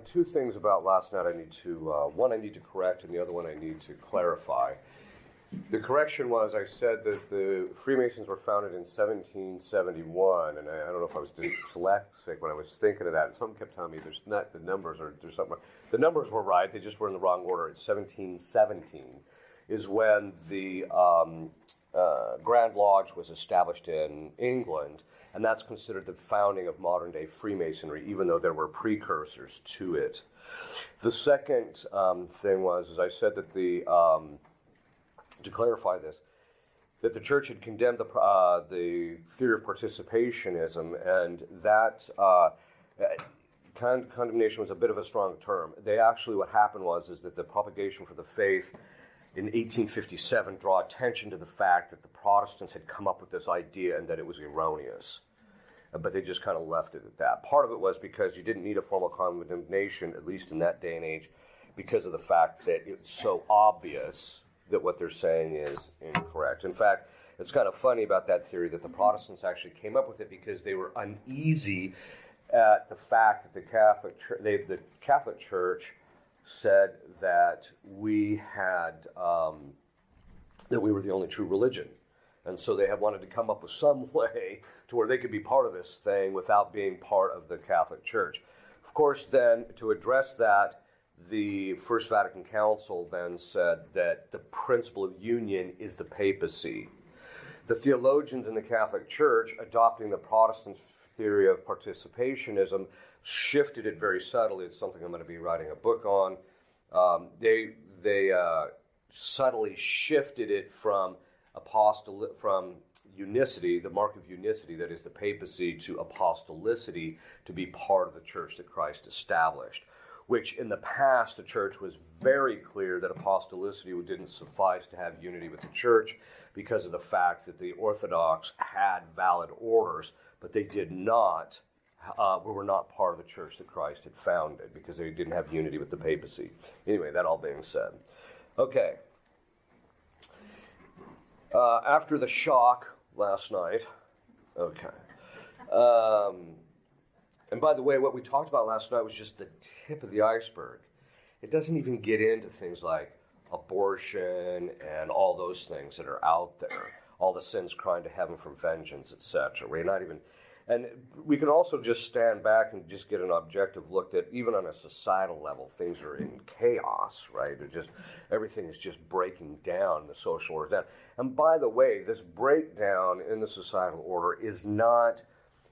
Two things about last night I need to, one I need to correct and the other one I need to clarify. The correction was I said that the Freemasons were founded in 1771, and I don't know if I was dyslexic when I was thinking of that. And someone kept telling me there's not the numbers or there's something. The numbers were right; they just were in the wrong order. It's 1717 is when the Grand Lodge was established in England, and that's considered the founding of modern-day Freemasonry, even though there were precursors to it. The second thing was, as I said, that to clarify this, that the church had condemned the theory of participationism, and that condemnation was a bit of a strong term. What happened is that the Propagation for the Faith in 1857 draw attention to the fact that the Protestants had come up with this idea and that it was erroneous. But they just kind of left it at that. Part of it was because you didn't need a formal condemnation, at least in that day and age, because of the fact that it's so obvious that what they're saying is incorrect. In fact, it's kind of funny about that theory that the Protestants actually came up with it because they were uneasy at the fact that the Catholic Church said that we were the only true religion. And so they had wanted to come up with some way to where they could be part of this thing without being part of the Catholic Church. Of course, then, to address that, the First Vatican Council then said that the principle of union is the papacy. The theologians in the Catholic Church, adopting the Protestant theory of participationism, shifted it very subtly. It's something I'm going to be writing a book on. They subtly shifted it from unicity, the mark of unicity, that is the papacy, to apostolicity, to be part of the church that Christ established, which in the past the church was very clear that apostolicity didn't suffice to have unity with the church because of the fact that the Orthodox had valid orders, but they did not, were not part of the church that Christ had founded because they didn't have unity with the papacy. Anyway, that all being said. Okay. After the shock last night, and by the way, what we talked about last night was just the tip of the iceberg. It doesn't even get into things like abortion and all those things that are out there, all the sins crying to heaven from vengeance, etc. We're not even, and we can also just stand back and just get an objective look that even on a societal level, things are in chaos, right? Everything is just breaking down, the social order down. And by the way, this breakdown in the societal order is not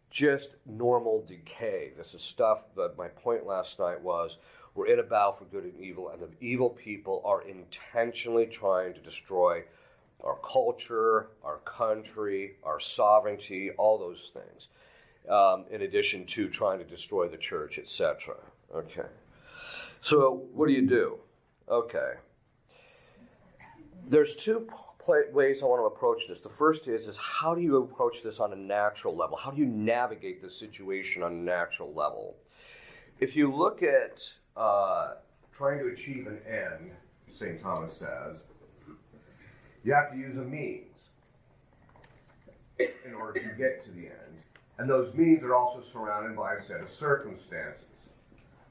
just normal decay. This is stuff that my point last night was, we're in a battle for good and evil, and the evil people are intentionally trying to destroy our culture, our country, our sovereignty, all those things, in addition to trying to destroy the church, etc. Okay. So what do? Okay. There's two ways I want to approach this. The first is how do you approach this on a natural level? How do you navigate this situation on a natural level? If you look at trying to achieve an end, St. Thomas says, you have to use a means in order to get to the end. And those means are also surrounded by a set of circumstances,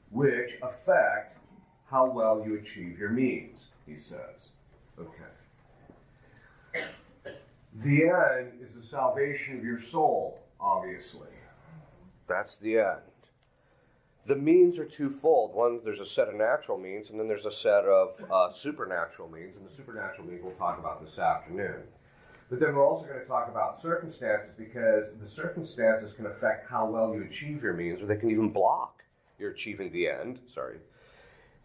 which affect how well you achieve your means, he says. Okay. The end is the salvation of your soul, obviously. That's the end. The means are twofold. One, there's a set of natural means, and then there's a set of supernatural means, and the supernatural means we'll talk about this afternoon. But then we're also going to talk about circumstances, because the circumstances can affect how well you achieve your means, or they can even block your achieving the end.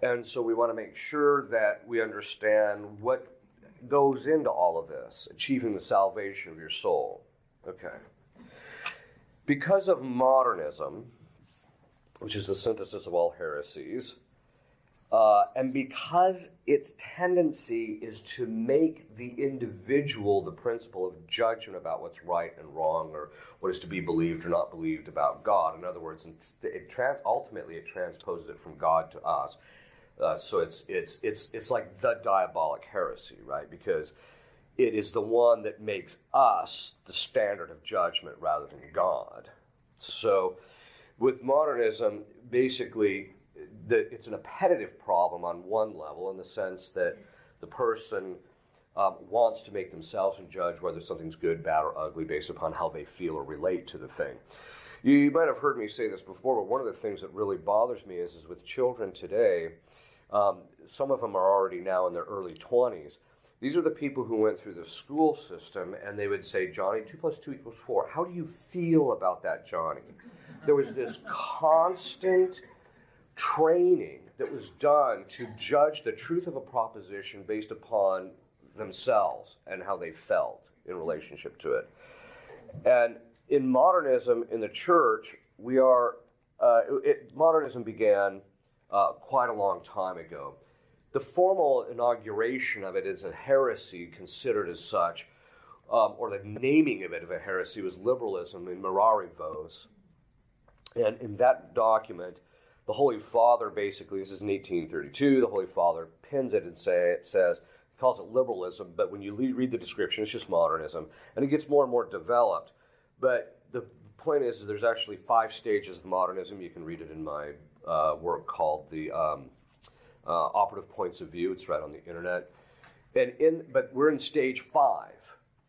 And so we want to make sure that we understand what goes into all of this, achieving the salvation of your soul. Okay. Because of modernism, which is the synthesis of all heresies, and because its tendency is to make the individual the principle of judgment about what's right and wrong, or what is to be believed or not believed about God. In other words, ultimately it transposes it from God to us. So it's like the diabolic heresy, right? Because it is the one that makes us the standard of judgment rather than God. So with modernism, basically, it's an appetitive problem on one level, in the sense that the person wants to make themselves and judge whether something's good, bad, or ugly based upon how they feel or relate to the thing. You might have heard me say this before, but one of the things that really bothers me is with children today, some of them are already now in their early 20s. These are the people who went through the school system, and they would say, Johnny, 2 + 2 = 4. How do you feel about that, Johnny? There was this constant training that was done to judge the truth of a proposition based upon themselves and how they felt in relationship to it. And in modernism in the church, modernism began quite a long time ago. The formal inauguration of it as a heresy, considered as such, or the naming of it of a heresy, was liberalism in Mirari Vos. And in that document, the Holy Father basically, this is in 1832, the Holy Father pins it and says, he calls it liberalism, but when you read the description, it's just modernism. And it gets more and more developed. But the point is there's actually 5 stages of modernism. You can read it in my work called The Operative Points of View. It's right on the internet. But we're in stage 5,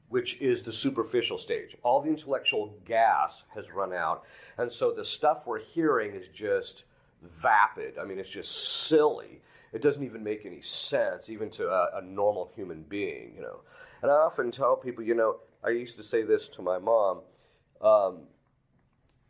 which is the superficial stage. All the intellectual gas has run out. And so the stuff we're hearing is just vapid. I mean, it's just silly. It doesn't even make any sense, even to a normal human being, you know. And I often tell people, you know, I used to say this to my mom,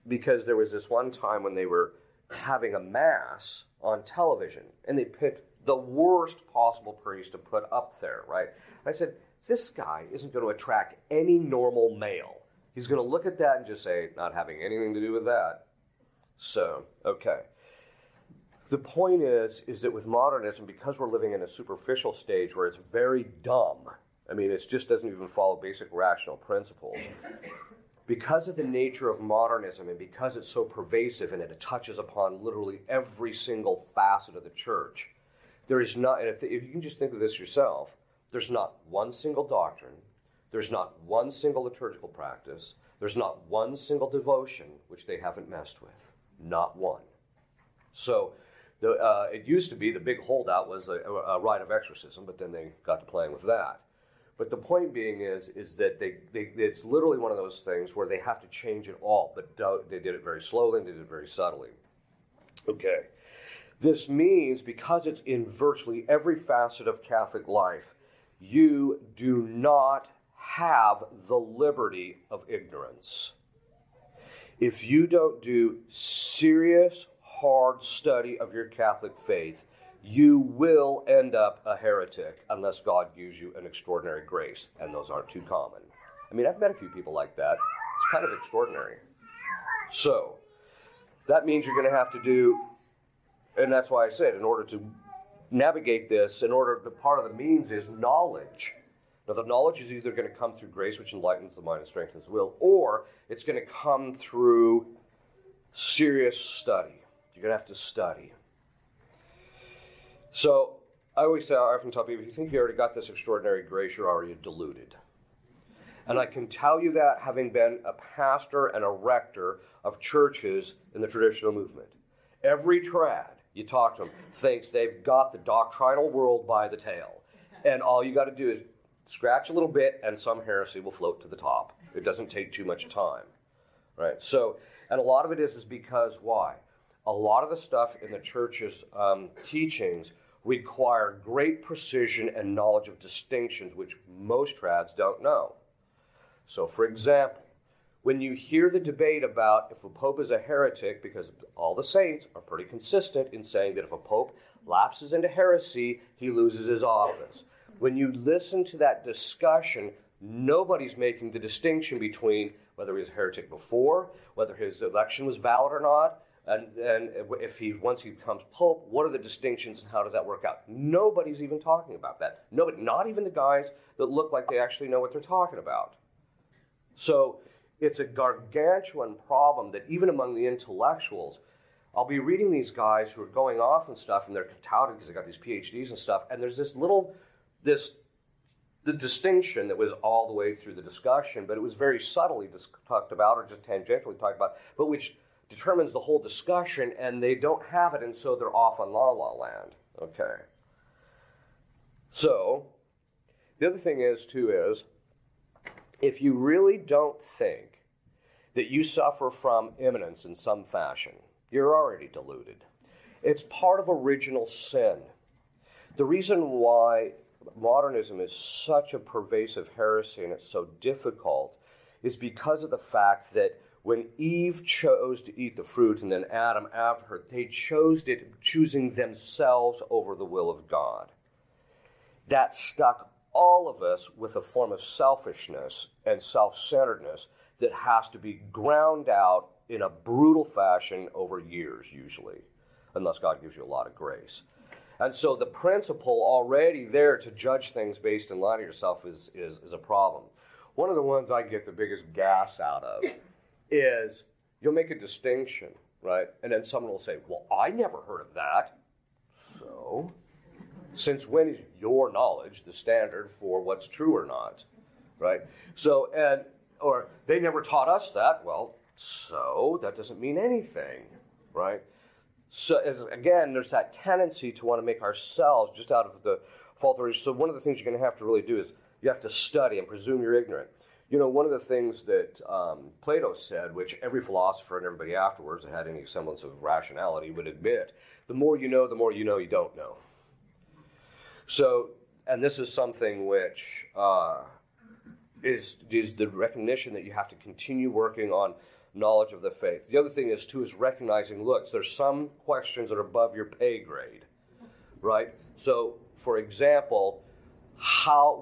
because there was this one time when they were having a mass on television, and they picked the worst possible priest to put up there, right? I said, this guy isn't going to attract any normal male. He's going to look at that and just say, not having anything to do with that. So, okay. The point is that with modernism, because we're living in a superficial stage where it's very dumb, I mean, it just doesn't even follow basic rational principles. Because of the nature of modernism and because it's so pervasive and it touches upon literally every single facet of the church, there is not, and if you can just think of this yourself, there's not one single doctrine, there's not one single liturgical practice, there's not one single devotion which they haven't messed with. Not one. So, it used to be the big holdout was a rite of exorcism, but then they got to playing with that. But the point being is that it's literally one of those things where they have to change it all, but they did it very slowly and they did it very subtly. Okay. This means, because it's in virtually every facet of Catholic life, you do not have the liberty of ignorance. If you don't do serious, hard study of your Catholic faith, you will end up a heretic unless God gives you an extraordinary grace, and those aren't too common. I mean, I've met a few people like that. It's kind of extraordinary. So, that means you're going to have to do, and that's why I said, in order to navigate this, part of the means is knowledge. Now, the knowledge is either going to come through grace, which enlightens the mind and strengthens the will, or it's going to come through serious study. You're going to have to study. So, I often tell people, if you think you already got this extraordinary grace, you're already deluded. And I can tell you that having been a pastor and a rector of churches in the traditional movement. Every trad you talk to them thinks they've got the doctrinal world by the tail. And all you got to do is scratch a little bit and some heresy will float to the top. It doesn't take too much time. Right? So, and a lot of it is because why? A lot of the stuff in the church's teachings require great precision and knowledge of distinctions, which most trads don't know. So, for example, when you hear the debate about if a pope is a heretic, because all the saints are pretty consistent in saying that if a pope lapses into heresy, he loses his office. When you listen to that discussion, nobody's making the distinction between whether he was a heretic before, whether his election was valid or not, and if once he becomes pope, what are the distinctions and how does that work out? Nobody's even talking about that. Nobody, not even the guys that look like they actually know what they're talking about. So it's a gargantuan problem that even among the intellectuals, I'll be reading these guys who are going off and stuff, and they're touted because they got these PhDs and stuff, and there's the distinction that was all the way through the discussion, but it was very subtly talked about or just tangentially talked about, but which determines the whole discussion, and they don't have it, and so they're off on La La Land. Okay. So, the other thing is, if you really don't think that you suffer from immanence in some fashion, you're already deluded. It's part of original sin. The reason why modernism is such a pervasive heresy and it's so difficult is because of the fact that when Eve chose to eat the fruit and then Adam after her, they chose it, choosing themselves over the will of God. That stuck all of us with a form of selfishness and self-centeredness that has to be ground out in a brutal fashion over years, usually, unless God gives you a lot of grace. And so the principle already there to judge things based in light of yourself is a problem. One of the ones I get the biggest gas out of is you'll make a distinction, right? And then someone will say, well, I never heard of that. So, since when is your knowledge the standard for what's true or not, right? So, or they never taught us that. Well, so that doesn't mean anything, right? So, again, there's that tendency to want to make ourselves just out of the fault of origin. So one of the things you're going to have to really do is you have to study and presume you're ignorant. You know, one of the things that Plato said, which every philosopher and everybody afterwards that had any semblance of rationality would admit, the more you know you don't know. So, and this is something which is the recognition that you have to continue working on knowledge of the faith. The other thing is recognizing, look, there's some questions that are above your pay grade, right? So, for example,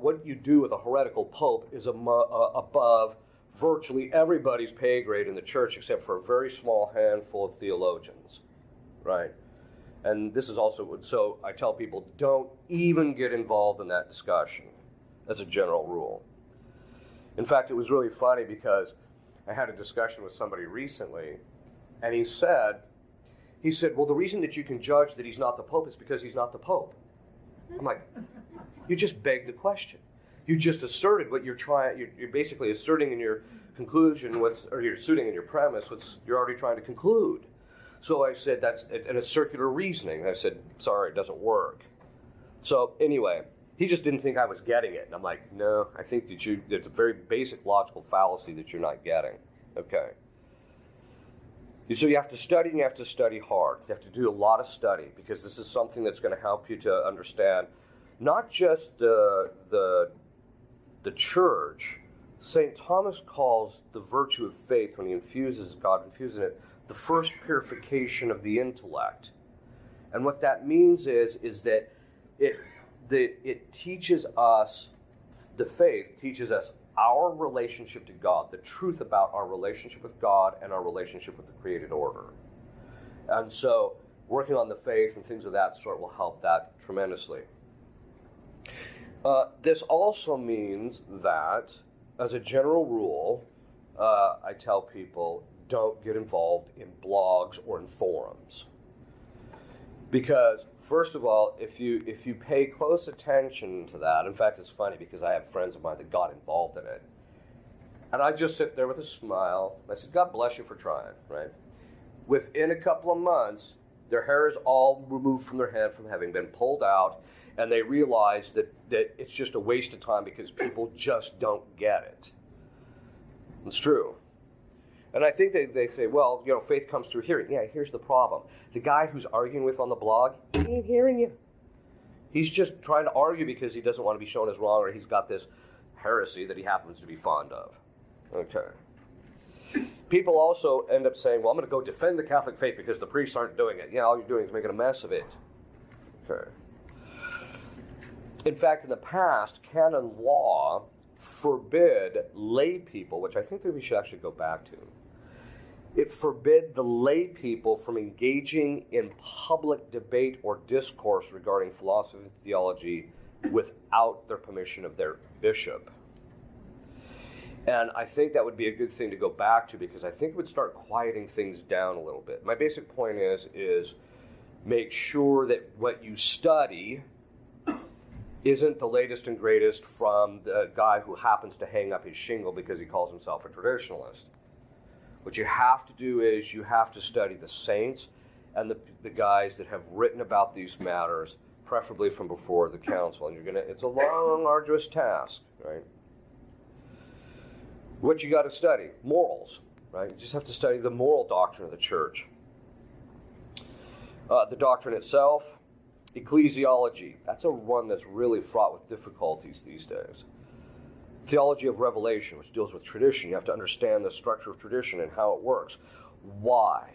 what you do with a heretical pope is above virtually everybody's pay grade in the church except for a very small handful of theologians, right? And this is also, so I tell people, don't even get involved in that discussion as a general rule. In fact, it was really funny because I had a discussion with somebody recently, and he said, well, the reason that you can judge that he's not the Pope is because he's not the Pope. I'm like, you just begged the question. You just asserted what you're basically asserting in your conclusion, or you're asserting in your premise, what you're already trying to conclude. So I said, and it's circular reasoning. I said, sorry, it doesn't work. So anyway, he just didn't think I was getting it. And I'm like, no, I think that it's a very basic logical fallacy that you're not getting. Okay. So you have to study, and you have to study hard. You have to do a lot of study, because this is something that's going to help you to understand not just the church. St. Thomas calls the virtue of faith, when God infuses it, the first purification of the intellect. And what that means is that it teaches us, the faith teaches us our relationship to God, the truth about our relationship with God and our relationship with the created order. And so working on the faith and things of that sort will help that tremendously. This also means that, as a general rule, I tell people, don't get involved in blogs or in forums. Because, first of all, if you pay close attention to that, in fact, it's funny because I have friends of mine that got involved in it, and I just sit there with a smile, and I said, God bless you for trying, right? Within a couple of months, their hair is all removed from their head from having been pulled out, and they realize that it's just a waste of time because people just don't get it. It's true. And I think they say, well, faith comes through hearing. Yeah, here's the problem. The guy who's arguing with on the blog, he ain't hearing you. He's just trying to argue because he doesn't want to be shown as wrong, or he's got this heresy that he happens to be fond of. Okay. People also end up saying, well, I'm going to go defend the Catholic faith because the priests aren't doing it. Yeah, all you're doing is making a mess of it. Okay. In fact, in the past, canon law forbid lay people, which I think that we should actually go back to. It forbid the lay people from engaging in public debate or discourse regarding philosophy and theology without their permission of their bishop. And I think that would be a good thing to go back to, because I think it would start quieting things down a little bit. My basic point is make sure that what you study isn't the latest and greatest from the guy who happens to hang up his shingle because he calls himself a traditionalist. What you have to do is you have to study the saints and the guys that have written about these matters, preferably from before the council. And it's a long, arduous task, right? What you got to study? Morals, right? You just have to study the moral doctrine of the church. The doctrine itself, ecclesiology. That's a one that's really fraught with difficulties these days. Theology of revelation, which deals with tradition. You have to understand the structure of tradition and how it works. Why?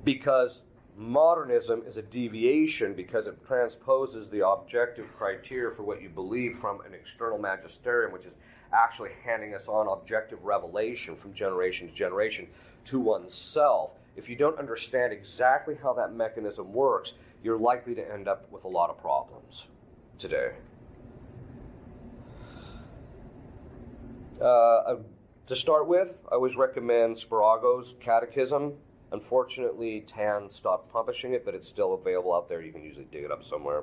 Because modernism is a deviation because it transposes the objective criteria for what you believe from an external magisterium, which is actually handing us on objective revelation from generation to generation to oneself. If you don't understand exactly how that mechanism works, you're likely to end up with a lot of problems today. To start with, I always recommend Spirago's Catechism. Unfortunately, TAN stopped publishing it, but it's still available out there. You can usually dig it up somewhere.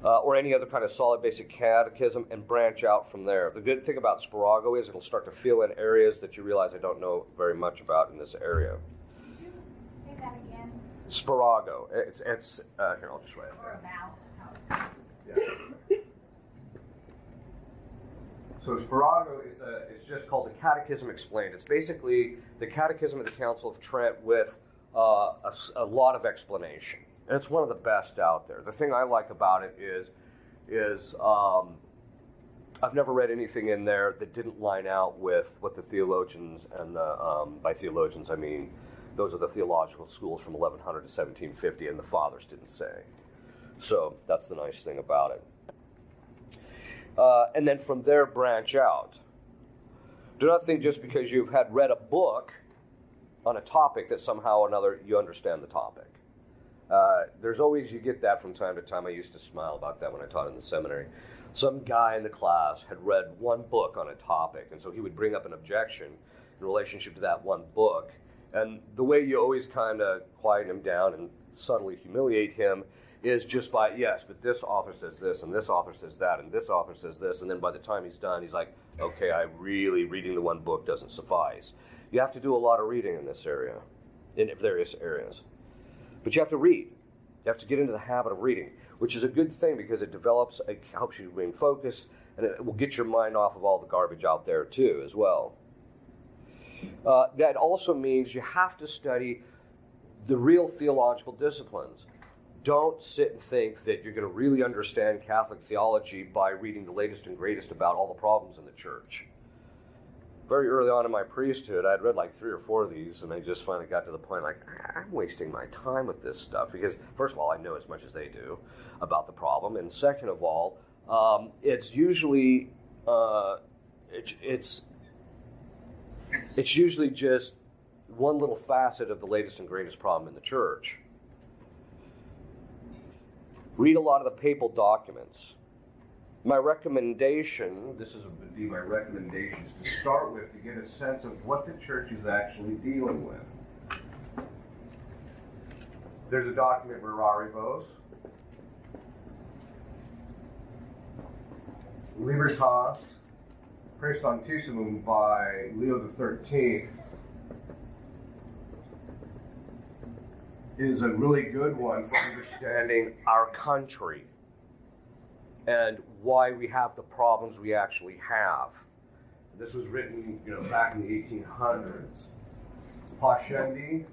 Or any other kind of solid basic catechism, and branch out from there. The good thing about Spirago is it'll start to fill in areas that you realize I don't know very much about in this area. Could you say that again? Spirago. It's here, I'll just write it Or down. about. Yeah. So Spirago it's just called the Catechism Explained. It's basically the Catechism of the Council of Trent with a lot of explanation. And it's one of the best out there. The thing I like about it is I've never read anything in there that didn't line out with what the theologians and by theologians I mean those are the theological schools from 1100 to 1750 and the fathers didn't say. So that's the nice thing about it. And then from there branch out. Do not think just because you've had read a book on a topic that somehow or another you understand the topic. There's always, you get that from time to time. I used to smile about that when I taught in the seminary. Some guy in the class had read one book on a topic, and so he would bring up an objection in relationship to that one book. And the way you always kind of quiet him down and subtly humiliate him is just by, yes, but this author says this, and this author says that, and this author says this, and then by the time he's done, he's like, okay, reading the one book doesn't suffice. You have to do a lot of reading in this area, in various areas. But you have to read. You have to get into the habit of reading, which is a good thing because it helps you remain focused, and it will get your mind off of all the garbage out there too, as well. That also means you have to study the real theological disciplines. Don't sit and think that you're going to really understand Catholic theology by reading the latest and greatest about all the problems in the church. Very early on in my priesthood, I'd read like 3 or 4 of these, and I just finally got to the point like, I'm wasting my time with this stuff, because first of all, I know as much as they do about the problem, and second of all, it's usually it's usually just one little facet of the latest and greatest problem in the church. Read a lot of the papal documents. My recommendation, this would be my recommendations to start with, to get a sense of what the church is actually dealing with. There's a document, Ripperger, Libertas Praestantissimum by Leo XIII, is a really good one for understanding our country and why we have the problems we actually have. This was written, back in the 1800s. Pascendi,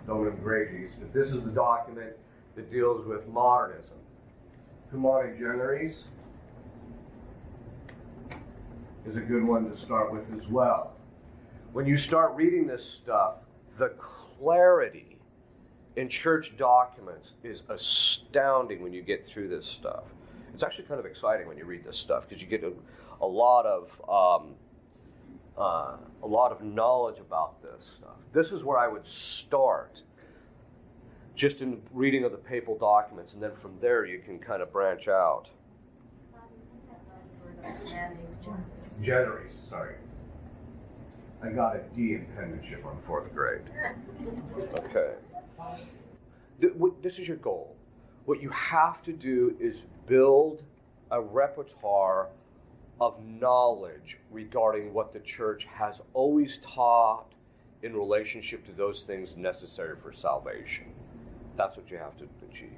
Dominum Gregis, but this is the document that deals with modernism. Humani Generis is a good one to start with as well. When you start reading this stuff, the clarity in church documents is astounding when you get through this stuff. It's actually kind of exciting when you read this stuff because you get a lot of knowledge about this stuff. This is where I would start, just in reading of the papal documents, and then from there you can kind of branch out. Generis, sorry. I got a D in penmanship on 4th grade. Okay. This is your goal. What you have to do is build a repertoire of knowledge regarding what the church has always taught in relationship to those things necessary for salvation. That's what you have to achieve.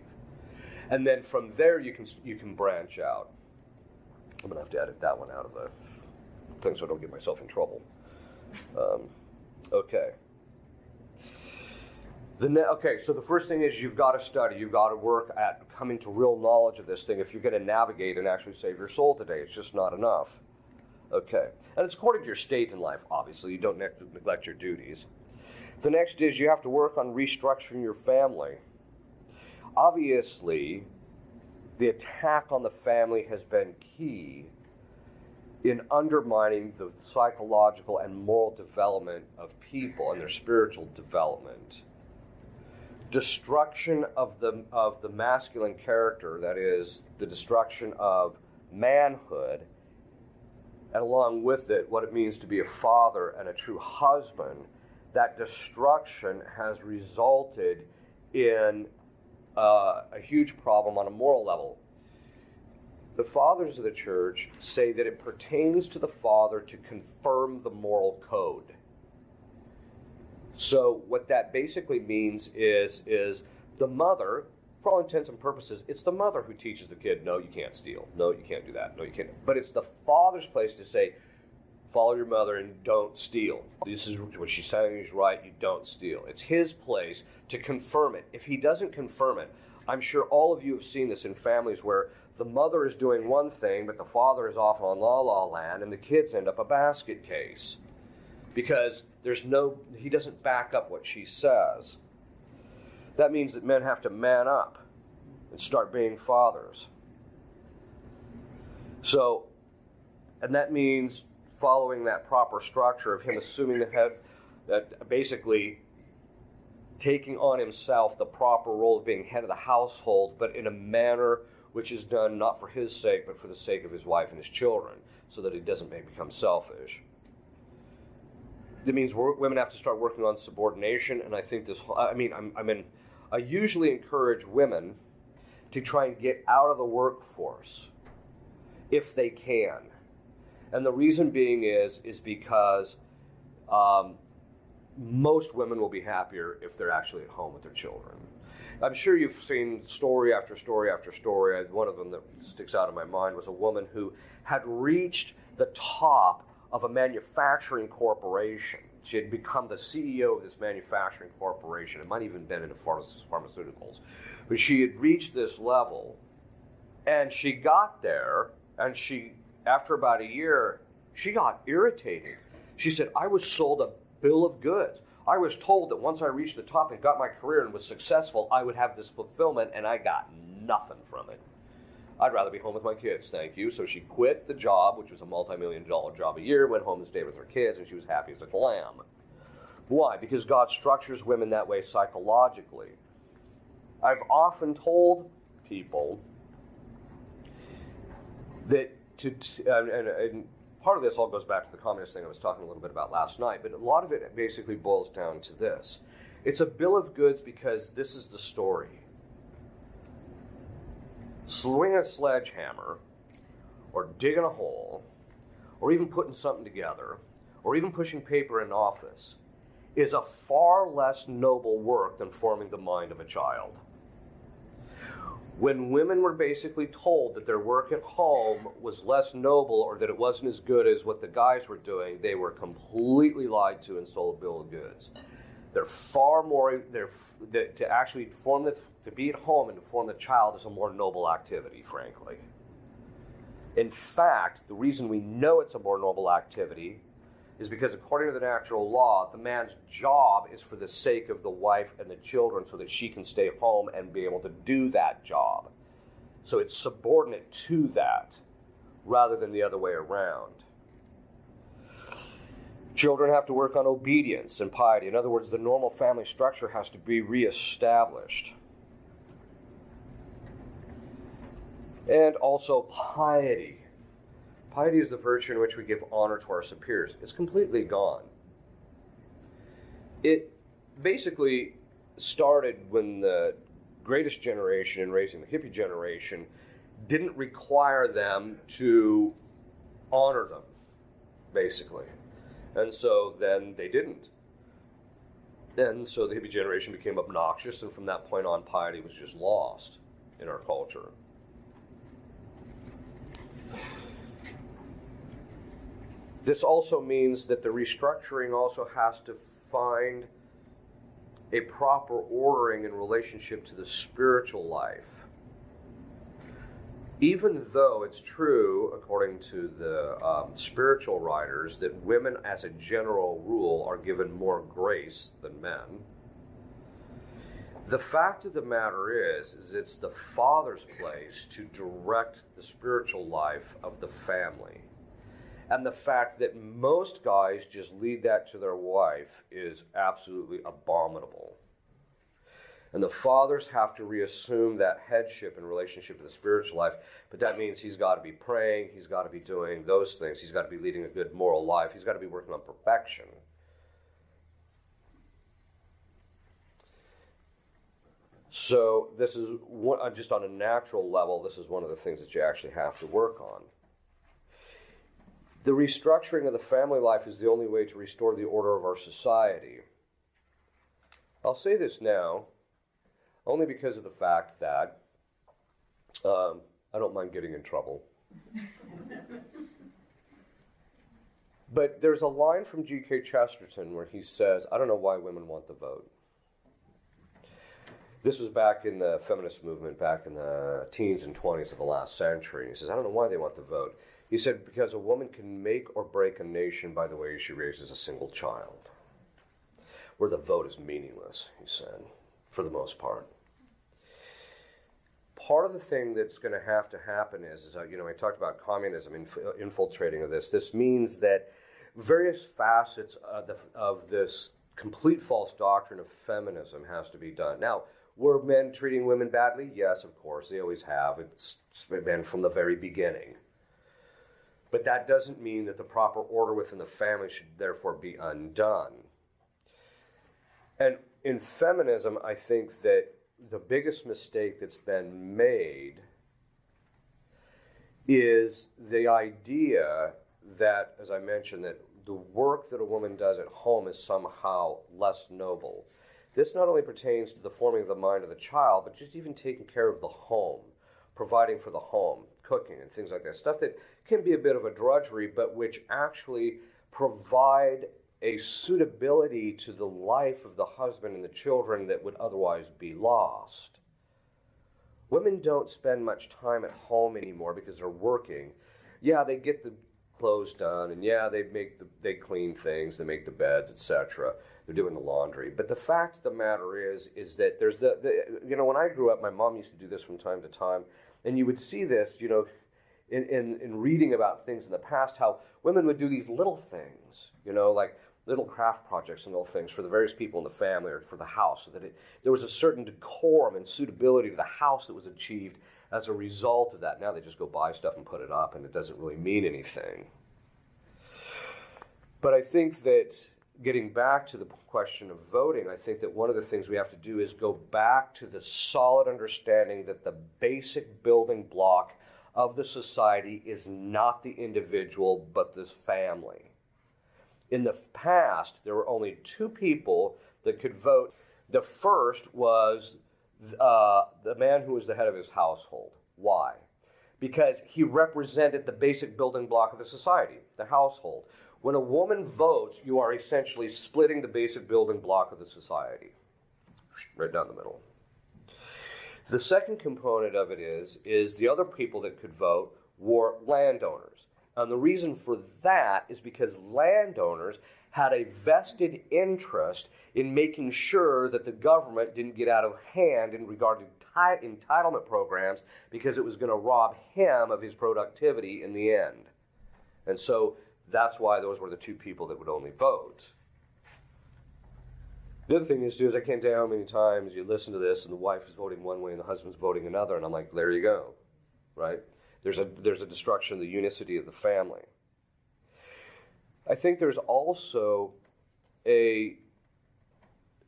And then from there you can branch out. I'm going to have to edit that one out of the thing so I don't get myself in trouble. Okay. So the first thing is you've got to study. You've got to work at coming to real knowledge of this thing if you're going to navigate and actually save your soul today. It's just not enough. Okay. And it's according to your state in life, obviously. You don't neglect your duties. The next is you have to work on restructuring your family. Obviously, the attack on the family has been key in undermining the psychological and moral development of people and their spiritual development. Destruction of the masculine character, that is, the destruction of manhood, and along with it, what it means to be a father and a true husband, that destruction has resulted in a huge problem on a moral level. The fathers of the church say that it pertains to the father to confirm the moral code. So what that basically means is the mother, for all intents and purposes, it's the mother who teaches the kid, no, you can't steal. No, you can't do that. No, you can't. But it's the father's place to say, follow your mother and don't steal. This is what she's saying is right, you don't steal. It's his place to confirm it. If he doesn't confirm it, I'm sure all of you have seen this in families where the mother is doing one thing, but the father is off on la-la land, and the kids end up a basket case. Because he doesn't back up what she says. That means that men have to man up and start being fathers. So, and that means following that proper structure of him assuming that basically taking on himself the proper role of being head of the household, but in a manner which is done not for his sake, but for the sake of his wife and his children, so that he doesn't become selfish. That means women have to start working on subordination, and I think I usually encourage women to try and get out of the workforce if they can. And the reason being is because most women will be happier if they're actually at home with their children. I'm sure you've seen story after story after story. One of them that sticks out in my mind was a woman who had reached the top of a manufacturing corporation. She had become the CEO of this manufacturing corporation. It might even have been in pharmaceuticals. But she had reached this level, and she got there, and after about a year, she got irritated. She said, I was sold a bill of goods. I was told that once I reached the top and got my career and was successful, I would have this fulfillment, and I got nothing from it. I'd rather be home with my kids, thank you. So she quit the job, which was a multi-million-dollar job a year, went home and stayed with her kids, and she was happy as a clam. Why? Because God structures women that way psychologically. I've often told people that and part of this all goes back to the communist thing I was talking a little bit about last night, but a lot of it basically boils down to this. It's a bill of goods because this is the story. Swinging a sledgehammer, or digging a hole, or even putting something together, or even pushing paper in an office, is a far less noble work than forming the mind of a child. When women were basically told that their work at home was less noble or that it wasn't as good as what the guys were doing, they were completely lied to and sold a bill of goods. They're far more, to actually to be at home and to form the child is a more noble activity, frankly. In fact, the reason we know it's a more noble activity is because according to the natural law, the man's job is for the sake of the wife and the children so that she can stay home and be able to do that job. So it's subordinate to that rather than the other way around. Children have to work on obedience and piety. In other words, the normal family structure has to be reestablished. And also piety. Piety is the virtue in which we give honor to our superiors. It's completely gone. It basically started when the greatest generation in raising the hippie generation didn't require them to honor them, basically. And so then they didn't. And so the hippie generation became obnoxious, and from that point on, piety was just lost in our culture. This also means that the restructuring also has to find a proper ordering in relationship to the spiritual life. Even though it's true, according to the spiritual writers, that women as a general rule are given more grace than men, the fact of the matter is it's the father's place to direct the spiritual life of the family. And the fact that most guys just lead that to their wife is absolutely abominable. And the fathers have to reassume that headship in relationship to the spiritual life, but that means he's got to be praying, he's got to be doing those things, he's got to be leading a good moral life, he's got to be working on perfection. So this is, just on a natural level, this is one of the things that you actually have to work on. The restructuring of the family life is the only way to restore the order of our society. I'll say this now, only because of the fact that I don't mind getting in trouble. But there's a line from G.K. Chesterton where he says, I don't know why women want the vote. This was back in the feminist movement, back in the teens and 20s of the last century. He says, I don't know why they want the vote. He said, because a woman can make or break a nation by the way she raises a single child. Where the vote is meaningless, he said, for the most part. Part of the thing that's going to have to happen is I talked about communism infiltrating of this. This means that various facets of this complete false doctrine of feminism has to be done. Now, were men treating women badly? Yes, of course, they always have. It's been from the very beginning. But that doesn't mean that the proper order within the family should therefore be undone. And in feminism, I think that the biggest mistake that's been made is the idea that, as I mentioned, that the work that a woman does at home is somehow less noble. This not only pertains to the forming of the mind of the child, but just even taking care of the home, providing for the home, cooking and things like that. Stuff that can be a bit of a drudgery, but which actually provide a suitability to the life of the husband and the children that would otherwise be lost. Women don't spend much time at home anymore because they're working. Yeah, they get the clothes done, and yeah, they clean things, they make the beds, etc. They're doing the laundry. But the fact of the matter is that there's when I grew up, my mom used to do this from time to time, and you would see this, in reading about things in the past, how women would do these little things, like little craft projects and little things for the various people in the family or for the house, so that there was a certain decorum and suitability to the house that was achieved as a result of that. Now they just go buy stuff and put it up, and it doesn't really mean anything. But I think that getting back to the question of voting, I think that one of the things we have to do is go back to the solid understanding that the basic building block of the society is not the individual, but this family. In the past, there were only two people that could vote. The first was the man who was the head of his household. Why? Because he represented the basic building block of the society, the household. When a woman votes, you are essentially splitting the basic building block of the society, right down the middle. The second component of it is the other people that could vote were landowners. And the reason for that is because landowners had a vested interest in making sure that the government didn't get out of hand in regard to entitlement programs, because it was going to rob him of his productivity in the end. And so that's why those were the two people that would only vote. The other thing is, too, is I can't tell you how many times you listen to this and the wife is voting one way and the husband's voting another, and I'm like, there you go, right? There's a destruction of the unicity of the family. I think there's also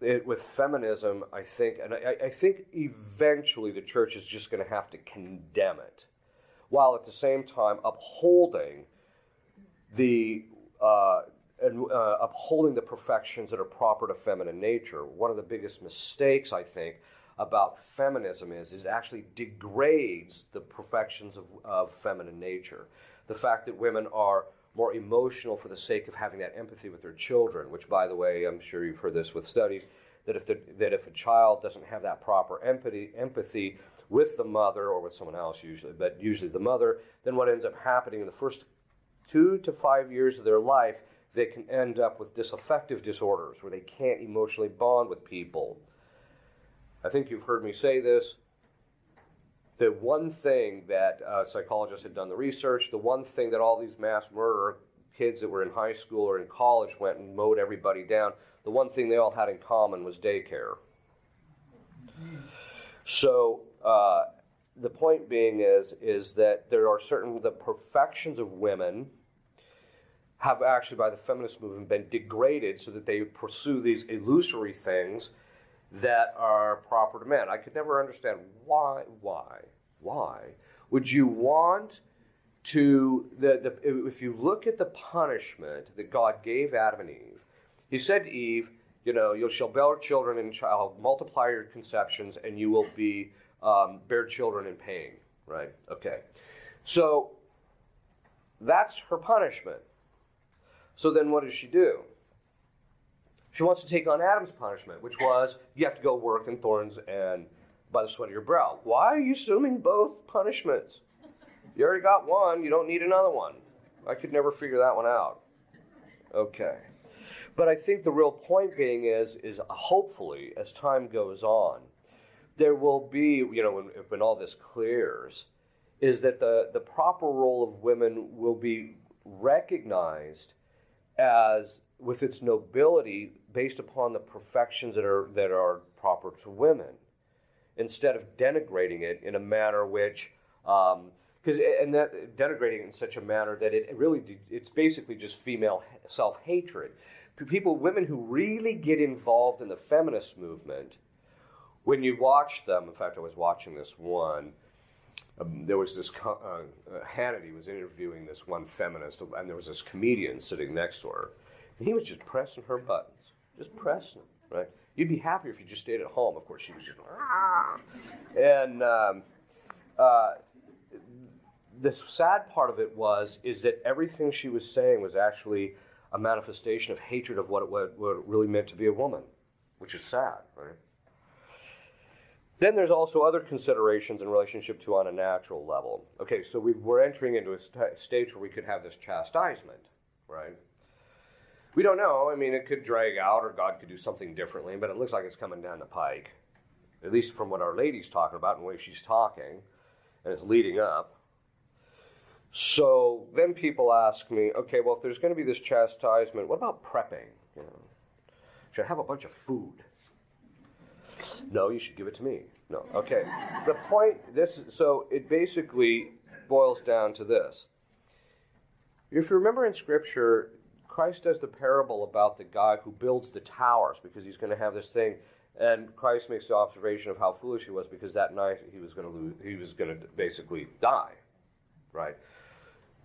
with feminism, I think eventually the church is just going to have to condemn it, while at the same time upholding the upholding the perfections that are proper to feminine nature. One of the biggest mistakes, I think, about feminism is it actually degrades the perfections of feminine nature. The fact that women are more emotional for the sake of having that empathy with their children, which, by the way, I'm sure you've heard this with studies, that if a child doesn't have that proper empathy with the mother or with someone else usually, but usually the mother, then what ends up happening in the first 2 to 5 years of their life, they can end up with disaffective disorders where they can't emotionally bond with people. I think you've heard me say this. The one thing that psychologists had done the research, the one thing that all these mass murder kids that were in high school or in college went and mowed everybody down, the one thing they all had in common was daycare. So the point being is that there are the perfections of women have actually, by the feminist movement, been degraded so that they pursue these illusory things that are proper to men. I could never understand why would you want to, if you look at the punishment that God gave Adam and Eve, he said to Eve, you shall bear children and shall multiply your conceptions and you will be bear children in pain, right? Okay. So that's her punishment. So then what does she do? She wants to take on Adam's punishment, which was you have to go work in thorns and by the sweat of your brow. Why are you assuming both punishments? You already got one. You don't need another one. I could never figure that one out. Okay. But I think the real point being is hopefully, as time goes on, there will be, when all this clears, is that the proper role of women will be recognized as with its nobility based upon the perfections that are proper to women, instead of denigrating it in a manner which, denigrating it in such a manner that it's basically just female self-hatred. Women who really get involved in the feminist movement, when you watch them, in fact, I was watching this one. There was this, Hannity was interviewing this one feminist, and there was this comedian sitting next to her, and he was just pressing her buttons, just pressing them, right? You'd be happier if you just stayed at home. Of course, she was just, and the sad part of it is that everything she was saying was actually a manifestation of hatred of what it really meant to be a woman, which is sad, right? Then there's also other considerations in relationship to on a natural level. Okay, so we're entering into a stage where we could have this chastisement, right? We don't know. I mean, it could drag out or God could do something differently, but it looks like it's coming down the pike, at least from what Our Lady's talking about and the way she's talking, and it's leading up. So then people ask me, okay, well, if there's going to be this chastisement, what about prepping? Should I have a bunch of food? No, you should give it to me. No, okay. The point, so it basically boils down to this. If you remember in Scripture, Christ does the parable about the guy who builds the towers because he's going to have this thing, and Christ makes the observation of how foolish he was because that night he was going to basically die, right?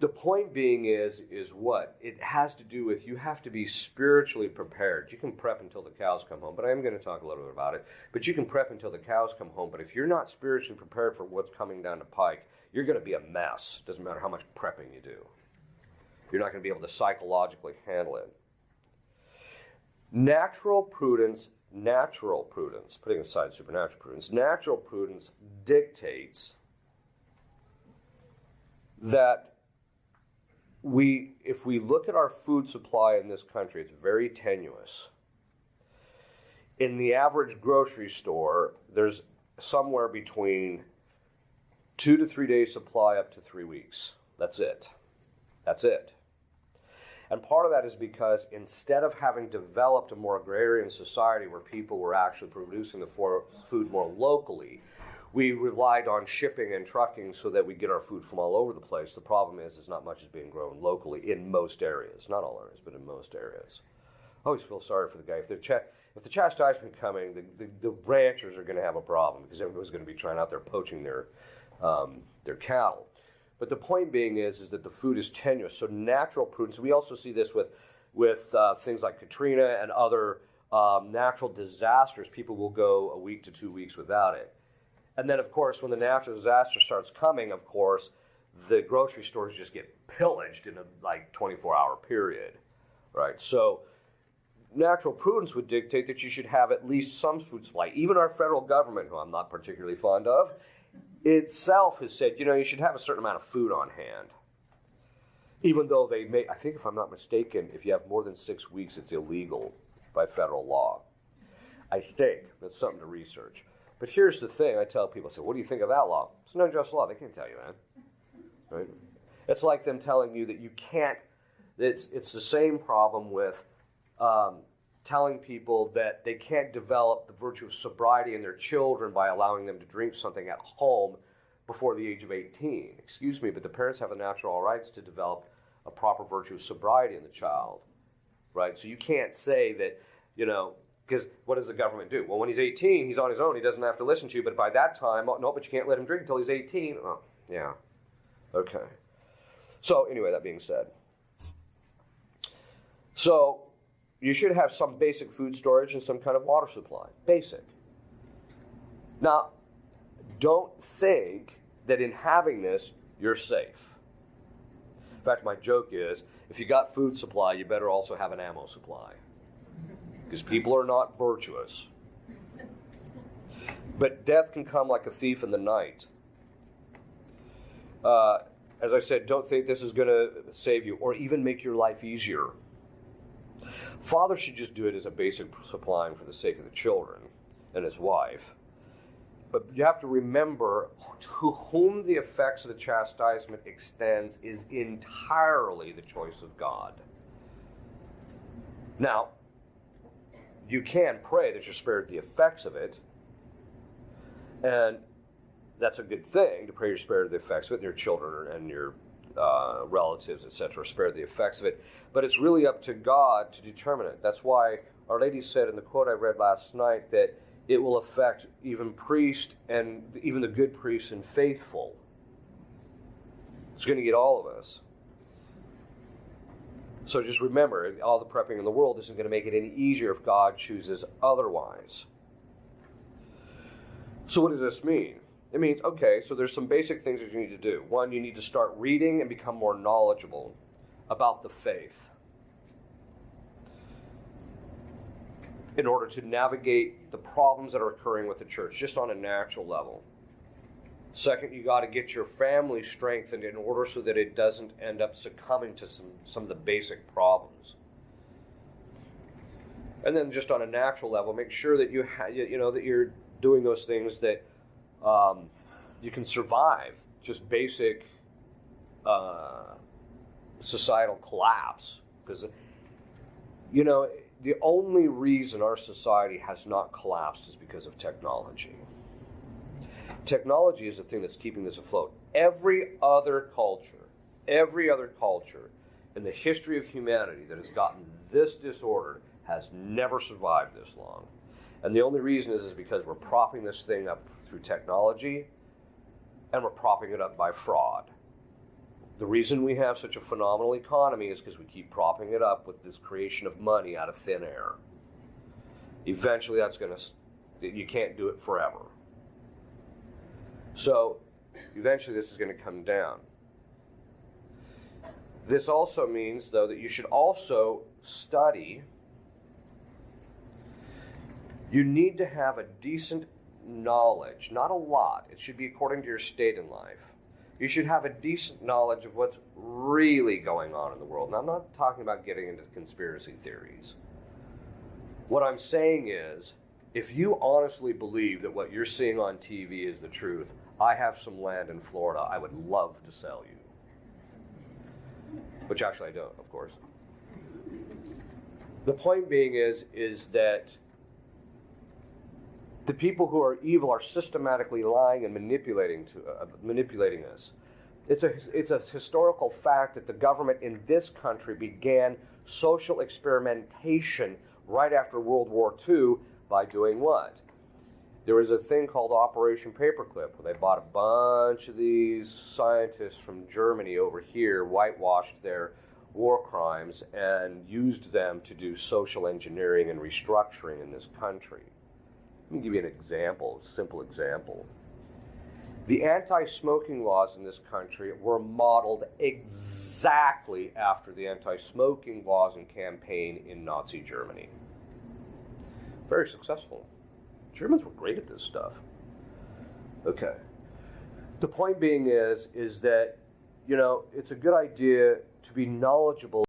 The point being is what? It has to do with you have to be spiritually prepared. You can prep until the cows come home, but I am going to talk a little bit about it. But you can prep until the cows come home, but if you're not spiritually prepared for what's coming down the pike, you're going to be a mess. Doesn't matter how much prepping you do. You're not going to be able to psychologically handle it. Natural prudence, putting aside supernatural prudence, natural prudence dictates that if we look at our food supply in this country, it's very tenuous. In the average grocery store, there's somewhere between 2 to 3 days supply up to 3 weeks. That's it. And part of that is because instead of having developed a more agrarian society where people were actually producing the food more locally, we relied on shipping and trucking so that we get our food from all over the place. The problem is not much is being grown locally in most areas. Not all areas, but in most areas. I always feel sorry for the guy. If the chastisement coming, the ranchers are going to have a problem because everyone's going to be trying out there poaching their cattle. But the point being is that the food is tenuous. So natural prudence, we also see this with things like Katrina and other natural disasters. People will go a week to 2 weeks without it. And then, of course, when the natural disaster starts coming, of course, the grocery stores just get pillaged in a 24-hour period, right? So natural prudence would dictate that you should have at least some food supply. Even our federal government, who I'm not particularly fond of, itself has said, you should have a certain amount of food on hand. Even though they may, I think if I'm not mistaken, if you have more than 6 weeks, it's illegal by federal law. I think. That's something to research. But here's the thing. I tell people, I say, what do you think of that law? It's an unjust law. They can't tell you that. Right? It's like them telling you that you can't, it's the same problem with telling people that they can't develop the virtue of sobriety in their children by allowing them to drink something at home before the age of 18. Excuse me, but the parents have the natural rights to develop a proper virtue of sobriety in the child, right? So you can't say that, because what does the government do? Well, when he's 18, he's on his own. He doesn't have to listen to you. But by that time, no, but you can't let him drink until he's 18. Oh, yeah. Okay. So anyway, that being said. So you should have some basic food storage and some kind of water supply. Basic. Now, don't think that in having this, you're safe. In fact, my joke is, if you got food supply, you better also have an ammo supply. Because people are not virtuous. But death can come like a thief in the night. As I said, don't think this is going to save you or even make your life easier. Father should just do it as a basic supplying for the sake of the children and his wife. But you have to remember, to whom the effects of the chastisement extends is entirely the choice of God. Now, you can pray that you're spared the effects of it, and that's a good thing, to pray you're spared the effects of it, and your children and your relatives, etc., spared the effects of it. But it's really up to God to determine it. That's why Our Lady said in the quote I read last night that it will affect even priests and even the good priests and faithful. It's going to get all of us. So just remember, all the prepping in the world isn't going to make it any easier if God chooses otherwise. So what does this mean? It means, okay, so there's some basic things that you need to do. One, you need to start reading and become more knowledgeable about the faith in order to navigate the problems that are occurring with the church, just on a natural level. Second, you got to get your family strengthened in order so that it doesn't end up succumbing to some of the basic problems. And then just on a natural level, make sure that that you're doing those things that you can survive just basic societal collapse. Because, the only reason our society has not collapsed is because of technology. Technology is the thing that's keeping this afloat. Every other culture in the history of humanity that has gotten this disordered has never survived this long. And the only reason is because we're propping this thing up through technology, and we're propping it up by fraud. The reason we have such a phenomenal economy is because we keep propping it up with this creation of money out of thin air. Eventually you can't do it forever. So, eventually this is going to come down. This also means, though, that you should also study. You need to have a decent knowledge, not a lot. It should be according to your state in life. You should have a decent knowledge of what's really going on in the world. And I'm not talking about getting into conspiracy theories. What I'm saying is, if you honestly believe that what you're seeing on TV is the truth, I have some land in Florida I would love to sell you. Which actually I don't, of course. The point being is that the people who are evil are systematically lying and manipulating us. It's a historical fact that the government in this country began social experimentation right after World War II by doing what? There was a thing called Operation Paperclip, where they bought a bunch of these scientists from Germany over here, whitewashed their war crimes, and used them to do social engineering and restructuring in this country. Let me give you an example, a simple example. The anti-smoking laws in this country were modeled exactly after the anti-smoking laws and campaign in Nazi Germany. Very successful. Germans were great at this stuff. Okay. The point being is that, it's a good idea to be knowledgeable